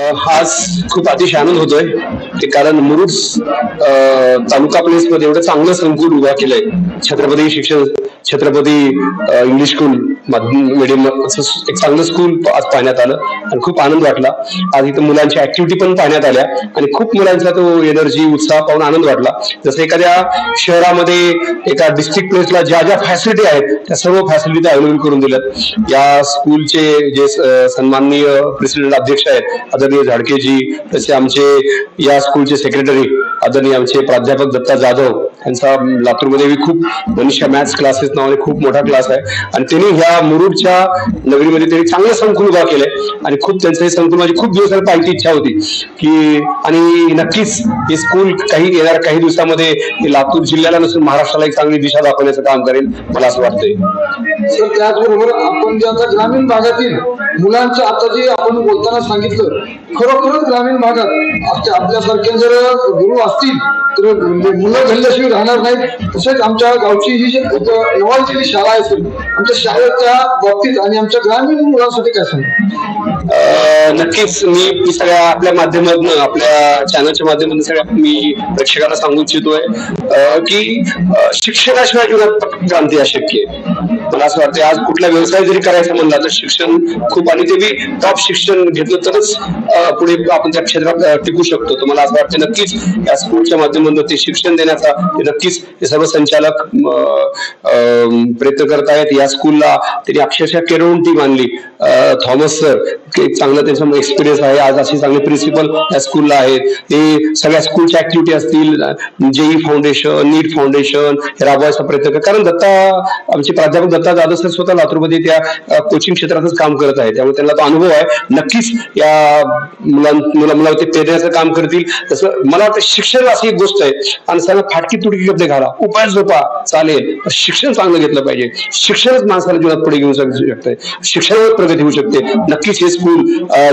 आज खूप अतिशय आनंद होतोय की कारण मुरुड तालुका प्लेस मध्ये एवढं चांगलं संकुल उभा केलंय. छत्रपती इंग्लिश स्कूल मिडियम एक चांगलं स्कूल आज पाहण्यात आलं आणि खूप आनंद वाटला. आज इथं मुलांच्या ऍक्टिव्हिटी पण पाहण्यात आल्या आणि खूप मुलांचा तो एनर्जी उत्साह पाहून आनंद वाटला. जसं एखाद्या शहरामध्ये एका डिस्ट्रिक्ट प्लेसला ज्या ज्या फॅसिलिटी आहेत त्या सर्व फॅसिलिटी अवेलेबल करून दिल्यात. या स्कूलचे जे सन्माननीय प्रेसिडेंट अध्यक्ष आहेत आदरणीय झाडकेजी, तसे आमचे या स्कूलचे सेक्रेटरी आदरणीय आमचे प्राध्यापक दत्ता जाधव यांचा लातूरमध्ये खूप मनीषा मॅथ्स क्लासेस नावाने खूप मोठा क्लास आहे आणि त्यांनी ह्या मुरुडच्या नगरीमध्ये त्यांनी चांगलं संकुल उभा केलंय आणि खूप त्यांचं हे संकुल माझी खूप दिवसांनी पाहायची इच्छा होती की आणि नक्कीच हे स्कूल येणाऱ्या काही दिवसामध्ये लातूर जिल्ह्याला नसून महाराष्ट्राला एक चांगली दिशा दाखवण्याचं काम करेल मला असं वाटतंय. सर त्याचबरोबर आपण जे आता ग्रामीण भागातील मुलांचं आता जे आपण बोलताना सांगितलं, खरोखरच ग्रामीण भागात आपल्यासारखे जर गुरु असतील तर मुलं घडल्याशिवाय राहणार नाहीत. तसेच आमच्या गावची ही जी नवालची शाळा आहे सर, आमच्या शाळेच्या बाबतीत आणि आमच्या ग्रामीण मुलांसाठी काय सांगा? नक्कीच मी सगळ्या आपल्या माध्यमातून आपल्या चॅनलच्या माध्यमातून सगळ्या मी प्रेक्षकांना सांगू इच्छितोय की शिक्षणाशिवाय जीवनात क्रांती अशक्य आहे. मला असं वाटतं आज कुठला व्यवसाय जरी करायचा म्हणला तर शिक्षण खूप आणि ते बी टॉप शिक्षण घेतलं तरच पुढे आपण त्या क्षेत्रात टिकू शकतो. तर मला असं वाटतं नक्कीच या स्कूलच्या माध्यमातून ते शिक्षण देण्याचा नक्कीच ते सर्व संचालक प्रयत्न करत आहेत. या स्कूलला त्यांनी अक्षरशः केरळून टीम आणली. थॉमस सर चांगलं त्यांचा एक्सपिरियन्स आहे. आज असे चांगले प्रिन्सिपल या स्कूलला आहेत. ते सगळ्या स्कूलच्या ऍक्टिव्हिटी असतील, जेई फाउंडेशन, नीट फाउंडेशन हे राबवायचा प्रयत्न करतात. कारण आमचे प्राध्यापक दत्ता जाधव सर स्वतः लातूरमध्ये त्या कोचिंग क्षेत्रातच काम करत आहेत, त्यामुळे त्यांना तो अनुभव आहे. नक्कीच या मुला ते पेरण्याचं काम करतील. तसं मला वाटतं शिक्षण अशी एक गोष्ट आहे आणि सगळं फाटकी तुटकी कपडे घाला, उपाय झोपा चालेल, शिक्षण चांगलं घेतलं पाहिजे. शिक्षणच माणसाला जीवनात पुढे घेऊन शकते, शिक्षणावर प्रगती होऊ शकते. नक्कीच हे स्कूल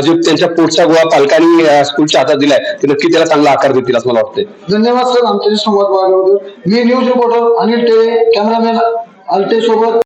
जे त्यांच्या पोटचा गोळा पालकांनी स्कूलच्या हातात दिलाय ते नक्की त्याला चांगला आकार देतील असं मला वाटतंय. धन्यवाद सर आमच्याशी संवाद वाढवल्याबद्दल. मी न्यूज रिपोर्टर अनिल टे, कॅमेरामॅन आलटे सोबत